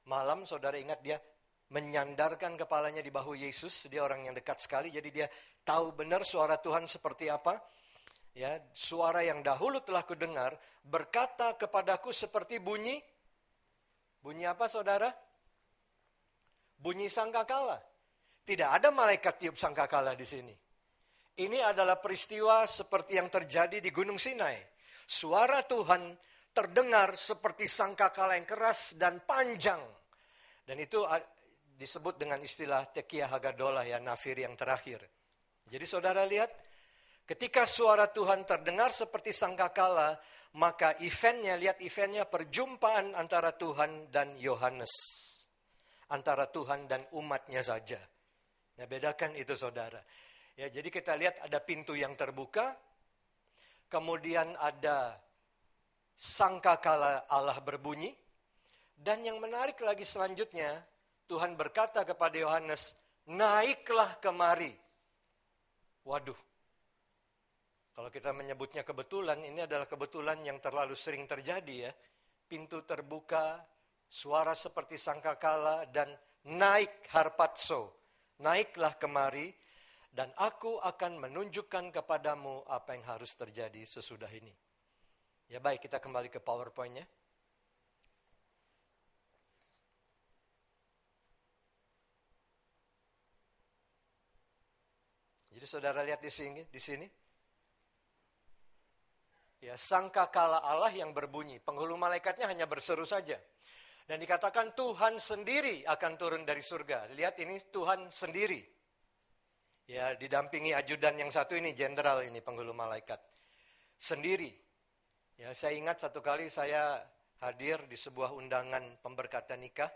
malam, saudara ingat dia menyandarkan kepalanya di bahu Yesus. Dia orang yang dekat sekali, jadi dia tahu benar suara Tuhan seperti apa. Ya, suara yang dahulu telah kudengar berkata kepadaku seperti bunyi apa saudara? Bunyi sangkakala. Tidak ada malaikat tiup sangkakala di sini. Ini adalah peristiwa seperti yang terjadi di Gunung Sinai. Suara Tuhan terdengar seperti sangkakala yang keras dan panjang. Dan itu disebut dengan istilah Tekiah Hagadolah, ya, nafir yang terakhir. Jadi saudara lihat, ketika suara Tuhan terdengar seperti sangkakala, maka lihat eventnya perjumpaan antara Tuhan dan Yohanes. Antara Tuhan dan umatnya saja. Nah, bedakan itu saudara. Ya, jadi kita lihat ada pintu yang terbuka, kemudian ada sangkakala Allah berbunyi, dan yang menarik lagi selanjutnya, Tuhan berkata kepada Yohanes, naiklah kemari. Waduh, kalau kita menyebutnya kebetulan, ini adalah kebetulan yang terlalu sering terjadi, ya. Pintu terbuka, suara seperti sangkakala, dan naik harpatso. Naiklah kemari, dan aku akan menunjukkan kepadamu apa yang harus terjadi sesudah ini. Ya baik, kita kembali ke PowerPoint-nya. Jadi saudara lihat di sini. Ya, sangkakala Allah yang berbunyi, penghulu malaikatnya hanya berseru saja. Dan dikatakan Tuhan sendiri akan turun dari surga. Lihat ini Tuhan sendiri. Ya, didampingi ajudan yang satu ini, jenderal ini, penghulu malaikat. Sendiri. Ya, saya ingat satu kali saya hadir di sebuah undangan pemberkatan nikah.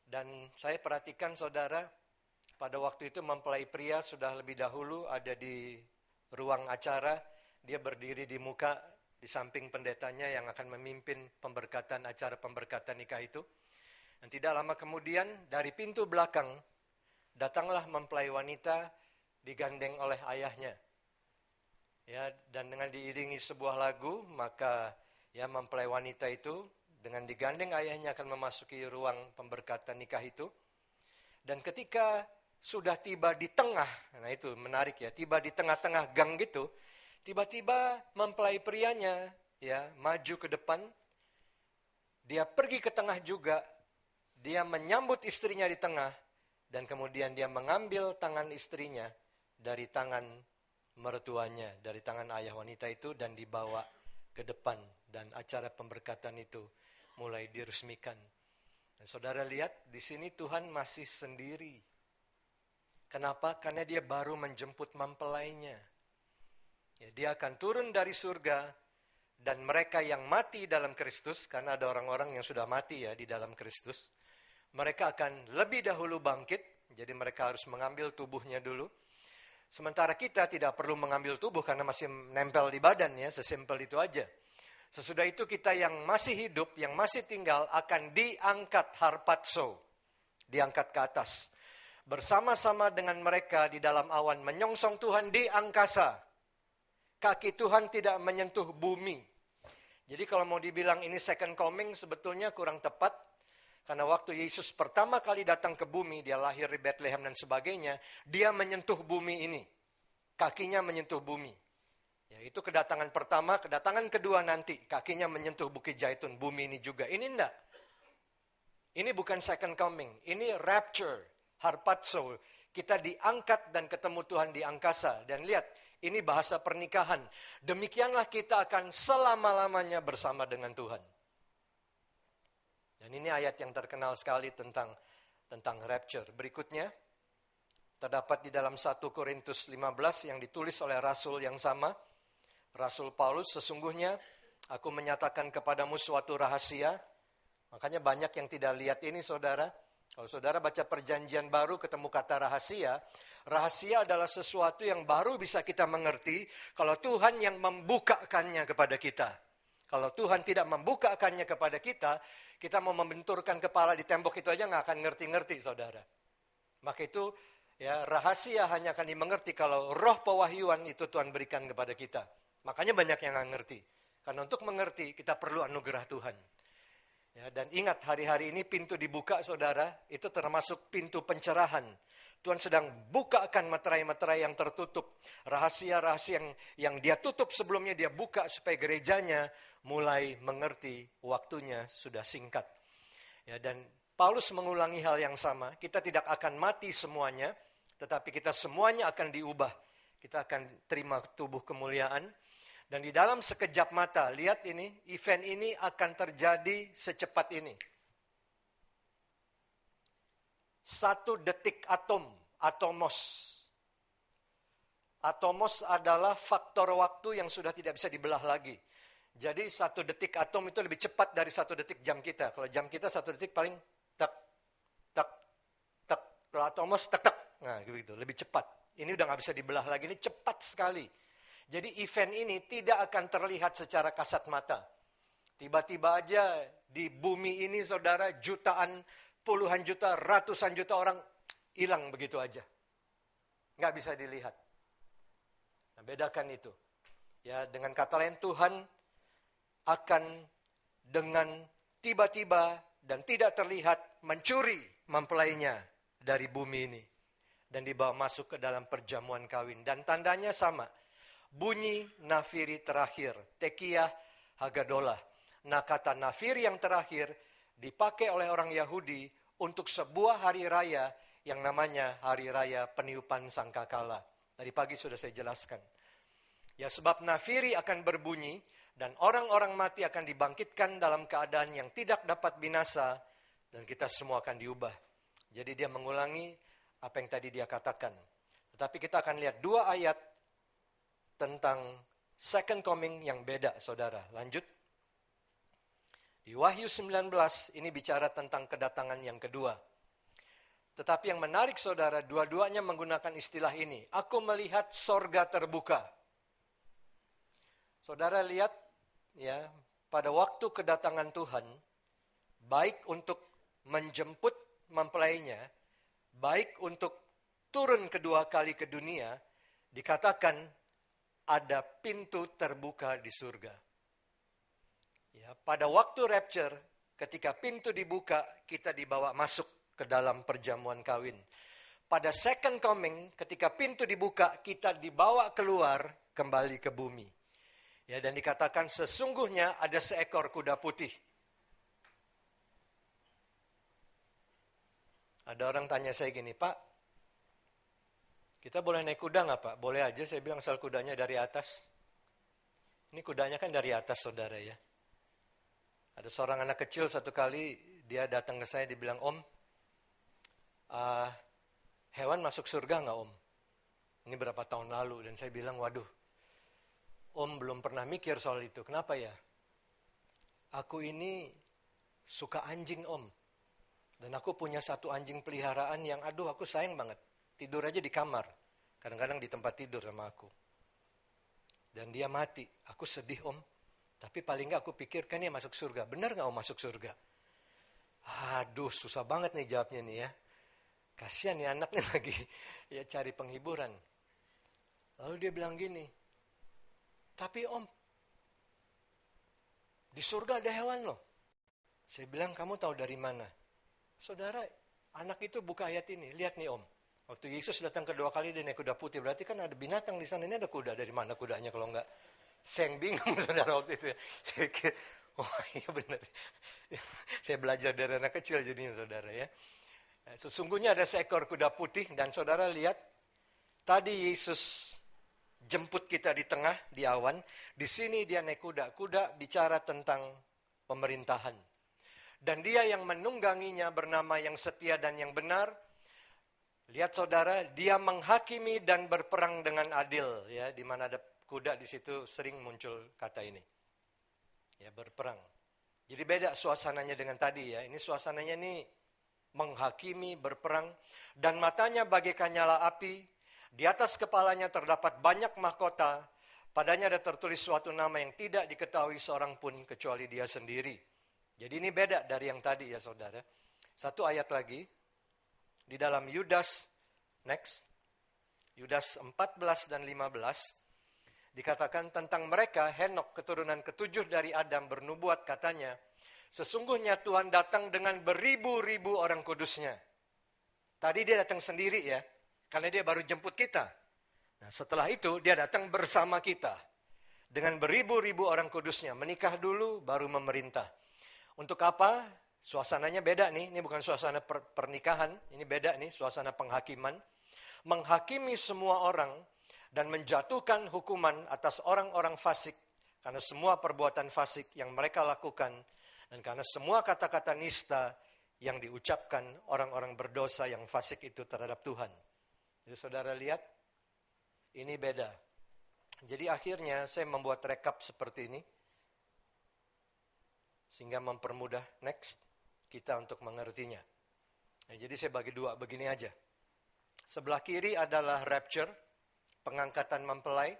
Dan saya perhatikan saudara, pada waktu itu mempelai pria sudah lebih dahulu ada di ruang acara. Dia berdiri di muka, di samping pendetanya yang akan memimpin acara pemberkatan nikah itu. Dan tidak lama kemudian dari pintu belakang datanglah mempelai wanita digandeng oleh ayahnya. Ya, dan dengan diiringi sebuah lagu, maka ya mempelai wanita itu dengan digandeng ayahnya akan memasuki ruang pemberkatan nikah itu. Dan ketika sudah tiba di tengah, nah itu menarik ya, tiba di tengah-tengah gang gitu, tiba-tiba mempelai prianya ya maju ke depan, dia pergi ke tengah juga, dia menyambut istrinya di tengah, dan kemudian dia mengambil tangan istrinya dari tangan mertuanya, dari tangan ayah wanita itu, dan dibawa ke depan, dan acara pemberkatan itu mulai diresmikan. Dan saudara lihat di sini Tuhan masih sendiri. Kenapa? Karena dia baru menjemput mempelainya. Ya, dia akan turun dari surga, dan mereka yang mati dalam Kristus, karena ada orang-orang yang sudah mati ya di dalam Kristus, mereka akan lebih dahulu bangkit, jadi mereka harus mengambil tubuhnya dulu. Sementara kita tidak perlu mengambil tubuh karena masih nempel di badan ya, sesimpel itu aja. Sesudah itu kita yang masih hidup, yang masih tinggal akan diangkat harpatso, diangkat ke atas. Bersama-sama dengan mereka di dalam awan menyongsong Tuhan di angkasa. Kaki Tuhan tidak menyentuh bumi. Jadi kalau mau dibilang ini second coming sebetulnya kurang tepat. Karena waktu Yesus pertama kali datang ke bumi, dia lahir di Bethlehem dan sebagainya, dia menyentuh bumi ini. Kakinya menyentuh bumi. Ya, itu kedatangan pertama, kedatangan kedua nanti, kakinya menyentuh Bukit Zaitun, bumi ini juga. Ini enggak. Ini bukan second coming, ini rapture, harpatso. Kita diangkat dan ketemu Tuhan di angkasa. Dan lihat, ini bahasa pernikahan. Demikianlah kita akan selama-lamanya bersama dengan Tuhan. Dan ini ayat yang terkenal sekali tentang rapture. Berikutnya, terdapat di dalam 1 Korintus 15 yang ditulis oleh Rasul yang sama. Rasul Paulus, sesungguhnya aku menyatakan kepadamu suatu rahasia. Makanya banyak yang tidak lihat ini saudara. Kalau saudara baca perjanjian baru ketemu kata rahasia. Rahasia adalah sesuatu yang baru bisa kita mengerti kalau Tuhan yang membukakannya kepada kita. Kalau Tuhan tidak membukakannya kepada kita, kita mau membenturkan kepala di tembok itu aja nggak akan ngerti-ngerti, saudara. Maka itu ya rahasia hanya akan dimengerti kalau roh pewahyuan itu Tuhan berikan kepada kita. Makanya banyak yang nggak ngerti. Karena untuk mengerti kita perlu anugerah Tuhan. Ya, dan ingat hari-hari ini pintu dibuka, saudara, itu termasuk pintu pencerahan. Tuhan sedang bukakan materai-materai yang tertutup. Rahasia-rahasia yang dia tutup sebelumnya dia buka supaya gerejanya mulai mengerti waktunya sudah singkat. Ya, dan Paulus mengulangi hal yang sama. Kita tidak akan mati semuanya, tetapi kita semuanya akan diubah. Kita akan terima tubuh kemuliaan. Dan di dalam sekejap mata, lihat ini, event ini akan terjadi secepat ini. 1 detik atom, atomos. Atomos adalah faktor waktu yang sudah tidak bisa dibelah lagi. Jadi 1 detik atom itu lebih cepat dari 1 detik jam kita. Kalau jam kita 1 detik paling tak, tak, tak. Kalau atomos tak, tak. Nah gitu, lebih cepat. Ini udah gak bisa dibelah lagi, ini cepat sekali. Jadi event ini tidak akan terlihat secara kasat mata. Tiba-tiba aja di bumi ini, saudara, jutaan, puluhan juta, ratusan juta orang hilang begitu aja. Nggak bisa dilihat. Nah, bedakan itu. Ya, dengan kata lain, Tuhan akan dengan tiba-tiba dan tidak terlihat mencuri mempelainya dari bumi ini. Dan dibawa masuk ke dalam perjamuan kawin. Dan tandanya sama. Bunyi nafiri terakhir, tekiyah hagadolah. Nah, kata nafiri yang terakhir dipakai oleh orang Yahudi untuk sebuah hari raya yang namanya hari raya peniupan sangkakala. Tadi pagi sudah saya jelaskan. Ya, sebab nafiri akan berbunyi dan orang-orang mati akan dibangkitkan dalam keadaan yang tidak dapat binasa dan kita semua akan diubah. Jadi dia mengulangi apa yang tadi dia katakan. Tetapi kita akan lihat 2 ayat tentang second coming yang beda, saudara. Lanjut. Di Wahyu 19 ini bicara tentang kedatangan yang kedua. Tetapi yang menarik, saudara, dua-duanya menggunakan istilah ini. Aku melihat sorga terbuka. Saudara lihat, ya, pada waktu kedatangan Tuhan, baik untuk menjemput mempelainya, baik untuk turun kedua kali ke dunia, dikatakan ada pintu terbuka di surga. Ya, pada waktu rapture, ketika pintu dibuka, kita dibawa masuk ke dalam perjamuan kawin. Pada second coming, ketika pintu dibuka, kita dibawa keluar kembali ke bumi. Ya, dan dikatakan sesungguhnya ada seekor kuda putih. Ada orang tanya saya gini, Pak, kita boleh naik kuda nggak, Pak? Boleh aja, saya bilang, asal kudanya dari atas. Ini kudanya kan dari atas, saudara, ya. Ada seorang anak kecil satu kali, dia datang ke saya, dia bilang, Om, hewan masuk surga nggak, Om? Ini berapa tahun lalu, dan saya bilang, waduh, Om belum pernah mikir soal itu. Kenapa ya? Aku ini suka anjing, Om. Dan aku punya satu anjing peliharaan yang, aduh, aku sayang banget. Tidur aja di kamar. Kadang-kadang di tempat tidur sama aku. Dan dia mati. Aku sedih, Om. Tapi paling nggak aku pikirkan dia masuk surga. Benar nggak Om masuk surga? Aduh, susah banget nih jawabnya nih ya. Kasihan nih anaknya lagi ya cari penghiburan. Lalu dia bilang gini, tapi Om, di surga ada hewan loh. Saya bilang, kamu tahu dari mana? Saudara, anak itu buka ayat ini. Lihat nih Om. Waktu Yesus datang kedua kali dia naik kuda putih. Berarti kan ada binatang di sana. Ini ada kuda. Dari mana kudanya kalau enggak? Saya yang bingung, saudara, waktu itu. Saya pikir, oh iya benar. Saya belajar dari anak kecil jadinya, saudara ya. Sesungguhnya ada seekor kuda putih. Dan saudara lihat, tadi Yesus jemput kita di tengah, di awan. Di sini dia naik kuda. Kuda bicara tentang pemerintahan. Dan dia yang menungganginya bernama yang setia dan yang benar. Lihat saudara, dia menghakimi dan berperang dengan adil. Ya, di mana ada kuda di situ sering muncul kata ini. Ya, berperang. Jadi beda suasananya dengan tadi ya. Ini suasananya ini menghakimi, berperang. Dan matanya bagaikan nyala api. Di atas kepalanya terdapat banyak mahkota. Padanya ada tertulis suatu nama yang tidak diketahui seorang pun kecuali dia sendiri. Jadi ini beda dari yang tadi ya saudara. Satu ayat lagi. Di dalam Yudas, next. Yudas 14 dan 15. Dikatakan tentang mereka, Henok keturunan ketujuh dari Adam bernubuat katanya, sesungguhnya Tuhan datang dengan beribu-ribu orang kudusnya. Tadi dia datang sendiri ya, karena dia baru jemput kita. Nah, setelah itu dia datang bersama kita. Dengan beribu-ribu orang kudusnya. Menikah dulu baru memerintah. Untuk apa? Suasananya beda nih. Ini bukan suasana pernikahan. Ini beda nih, suasana penghakiman. Menghakimi semua orang dan menjatuhkan hukuman atas orang-orang fasik. Karena semua perbuatan fasik yang mereka lakukan. Dan karena semua kata-kata nista yang diucapkan orang-orang berdosa yang fasik itu terhadap Tuhan. Jadi saudara lihat, ini beda. Jadi akhirnya saya membuat rekap seperti ini. Sehingga mempermudah next kita untuk mengertinya. Nah, jadi saya bagi dua begini aja. Sebelah kiri adalah rapture, pengangkatan mempelai.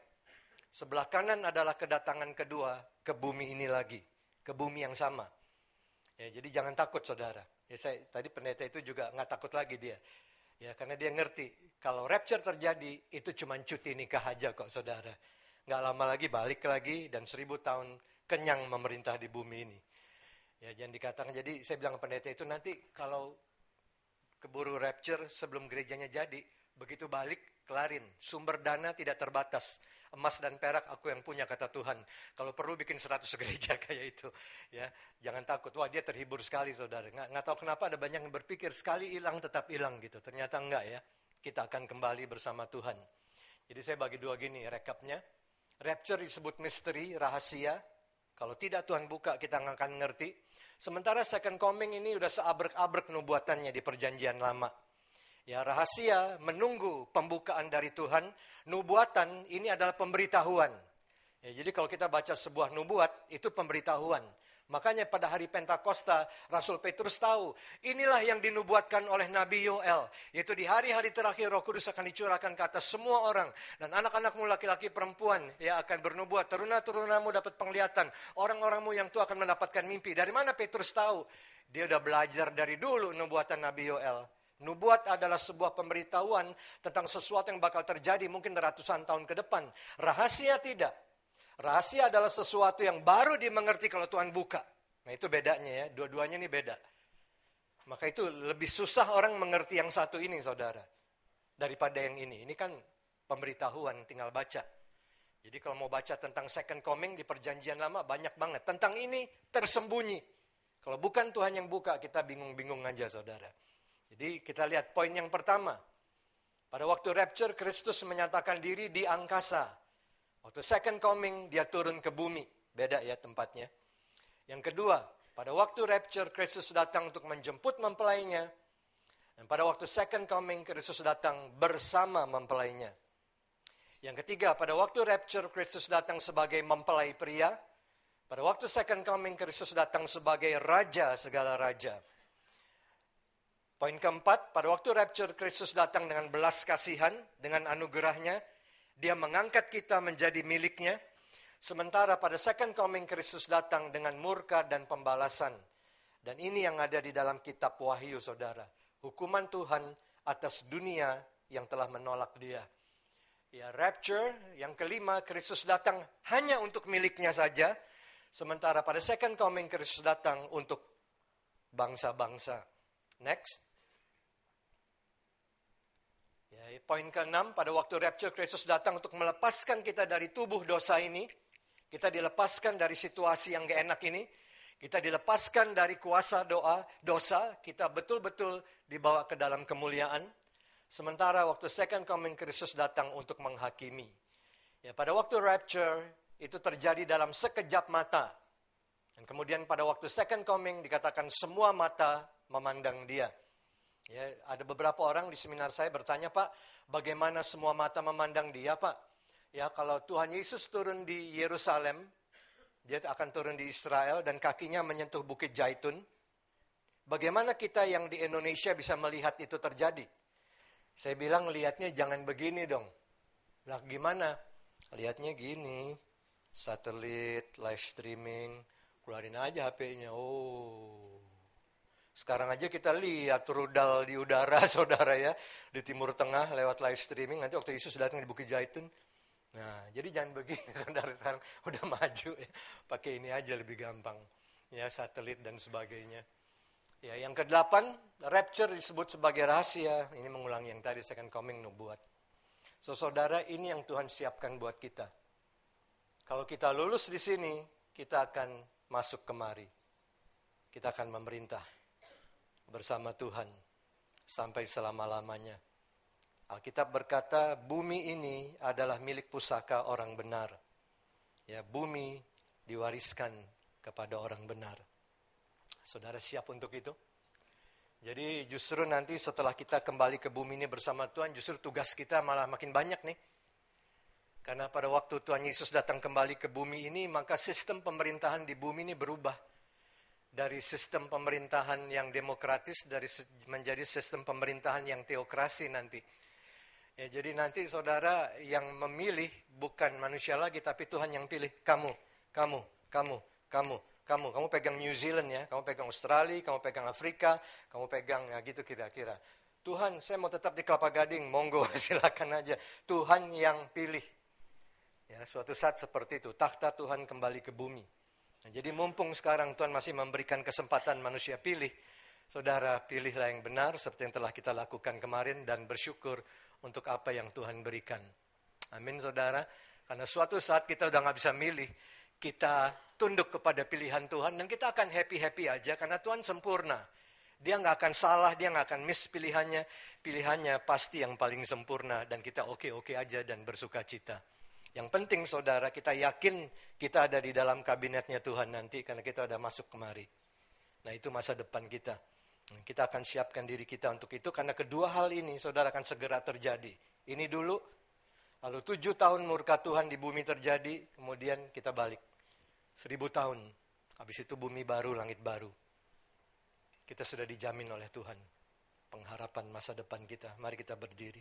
Sebelah kanan adalah kedatangan kedua ke bumi ini lagi. Ke bumi yang sama. Ya, jadi jangan takut saudara. Ya, tadi pendeta itu juga nggak takut lagi dia. Ya, karena dia ngerti, kalau rapture terjadi, itu cuma cuti nikah aja kok saudara. Nggak lama lagi balik lagi, dan 1000 tahun kenyang memerintah di bumi ini. Ya, jangan dikatakan, jadi saya bilang ke pendeta itu nanti kalau keburu rapture sebelum gerejanya jadi, begitu balik, kelarin. Sumber dana tidak terbatas. Emas dan perak aku yang punya, kata Tuhan. Kalau perlu bikin 100 gereja kayak itu. Ya, jangan takut. Wah, dia terhibur sekali saudara. Nggak tahu kenapa ada banyak yang berpikir sekali hilang tetap hilang gitu. Ternyata enggak ya. Kita akan kembali bersama Tuhan. Jadi saya bagi dua gini rekapnya. Rapture disebut misteri, rahasia. Kalau tidak Tuhan buka kita nggak akan ngerti. Sementara second coming ini udah seabrek-abrek nubuatannya di perjanjian lama. Ya, rahasia menunggu pembukaan dari Tuhan. Nubuatan ini adalah pemberitahuan. Ya, jadi kalau kita baca sebuah nubuat, itu pemberitahuan. Makanya pada hari Pentakosta, Rasul Petrus tahu, inilah yang dinubuatkan oleh Nabi Yoel. Yaitu di hari-hari terakhir Roh Kudus akan dicurahkan ke atas semua orang. Dan anak-anakmu laki-laki perempuan ya akan bernubuat. Teruna-terunamu dapat penglihatan. Orang-orangmu yang tua akan mendapatkan mimpi. Dari mana Petrus tahu? Dia udah belajar dari dulu nubuatan Nabi Yoel. Nubuat adalah sebuah pemberitahuan tentang sesuatu yang bakal terjadi mungkin ratusan tahun ke depan. Rahasia tidak. Rahasia adalah sesuatu yang baru dimengerti kalau Tuhan buka. Nah itu bedanya ya, dua-duanya ini beda. Maka itu lebih susah orang mengerti yang satu ini saudara. Daripada yang ini. Ini kan pemberitahuan, tinggal baca. Jadi kalau mau baca tentang second coming di perjanjian lama banyak banget. Tentang ini tersembunyi. Kalau bukan Tuhan yang buka kita bingung-bingung aja saudara. Jadi kita lihat poin yang pertama. Pada waktu rapture, Kristus menyatakan diri di angkasa. Waktu second coming, dia turun ke bumi. Beda ya tempatnya. Yang kedua, pada waktu rapture, Kristus datang untuk menjemput mempelainya. Dan pada waktu second coming, Kristus datang bersama mempelainya. Yang ketiga, pada waktu rapture, Kristus datang sebagai mempelai pria. Pada waktu second coming, Kristus datang sebagai raja segala raja. Poin keempat, pada waktu rapture, Kristus datang dengan belas kasihan, dengan anugerahnya. Dia mengangkat kita menjadi miliknya. Sementara pada second coming, Kristus datang dengan murka dan pembalasan. Dan ini yang ada di dalam kitab Wahyu, saudara. Hukuman Tuhan atas dunia yang telah menolak dia. Ya, rapture, yang kelima, Kristus datang hanya untuk miliknya saja. Sementara pada second coming, Kristus datang untuk bangsa-bangsa. Next. Ya, poin ke-6, pada waktu rapture Kristus datang untuk melepaskan kita dari tubuh dosa ini. Kita dilepaskan dari situasi yang gak enak ini. Kita dilepaskan dari kuasa dosa. Kita betul-betul dibawa ke dalam kemuliaan. Sementara waktu second coming Kristus datang untuk menghakimi. Ya, pada waktu rapture itu terjadi dalam sekejap mata. Dan kemudian pada waktu second coming dikatakan semua mata memandang dia. Ya, ada beberapa orang di seminar saya bertanya, Pak, bagaimana semua mata memandang dia, Pak? Ya, kalau Tuhan Yesus turun di Yerusalem, dia akan turun di Israel dan kakinya menyentuh Bukit Zaitun. Bagaimana kita yang di Indonesia bisa melihat itu terjadi? Saya bilang lihatnya jangan begini dong. Lah gimana? Lihatnya gini, satelit, live streaming, keluarin aja HP-nya. Oh, sekarang aja kita lihat rudal di udara, saudara ya, di Timur Tengah lewat live streaming. Nanti waktu Yesus datang di Bukit Zaitun. Nah, jadi jangan begini, saudara, sekarang udah maju ya. Pakai ini aja lebih gampang. Ya, satelit dan sebagainya. Ya, yang ke-8, rapture disebut sebagai rahasia. Ini mengulangi yang tadi second coming nubuat. So, saudara, ini yang Tuhan siapkan buat kita. Kalau kita lulus di sini, kita akan masuk kemari. Kita akan memerintah bersama Tuhan sampai selama-lamanya. Alkitab berkata, bumi ini adalah milik pusaka orang benar. Ya, bumi diwariskan kepada orang benar. Saudara siap untuk itu? Jadi justru nanti setelah kita kembali ke bumi ini bersama Tuhan, justru tugas kita malah makin banyak nih. Karena pada waktu Tuhan Yesus datang kembali ke bumi ini, maka sistem pemerintahan di bumi ini berubah. Dari sistem pemerintahan yang demokratis menjadi sistem pemerintahan yang teokrasi nanti. Ya, jadi nanti saudara yang memilih bukan manusia lagi, tapi Tuhan yang pilih. Kamu pegang New Zealand ya, kamu pegang Australia, kamu pegang Afrika, kamu pegang ya gitu kira-kira. Tuhan, saya mau tetap di Kelapa Gading, monggo silakan aja. Tuhan yang pilih. Ya, suatu saat seperti itu, takhta Tuhan kembali ke bumi. Nah, jadi mumpung sekarang Tuhan masih memberikan kesempatan manusia pilih, saudara pilihlah yang benar seperti yang telah kita lakukan kemarin dan bersyukur untuk apa yang Tuhan berikan. Amin saudara, karena suatu saat kita udah gak bisa milih, kita tunduk kepada pilihan Tuhan dan kita akan happy-happy aja karena Tuhan sempurna. Dia gak akan salah, dia gak akan miss pilihannya. Pilihannya pasti yang paling sempurna dan kita oke-oke aja dan bersuka cita. Yang penting saudara, kita yakin kita ada di dalam kabinetnya Tuhan nanti karena kita udah masuk kemari. Nah itu masa depan kita. Kita akan siapkan diri kita untuk itu karena kedua hal ini saudara akan segera terjadi. Ini dulu, lalu 7 tahun murka Tuhan di bumi terjadi, kemudian kita balik. 1000 tahun, habis itu bumi baru, langit baru. Kita sudah dijamin oleh Tuhan. Pengharapan masa depan kita, mari kita berdiri.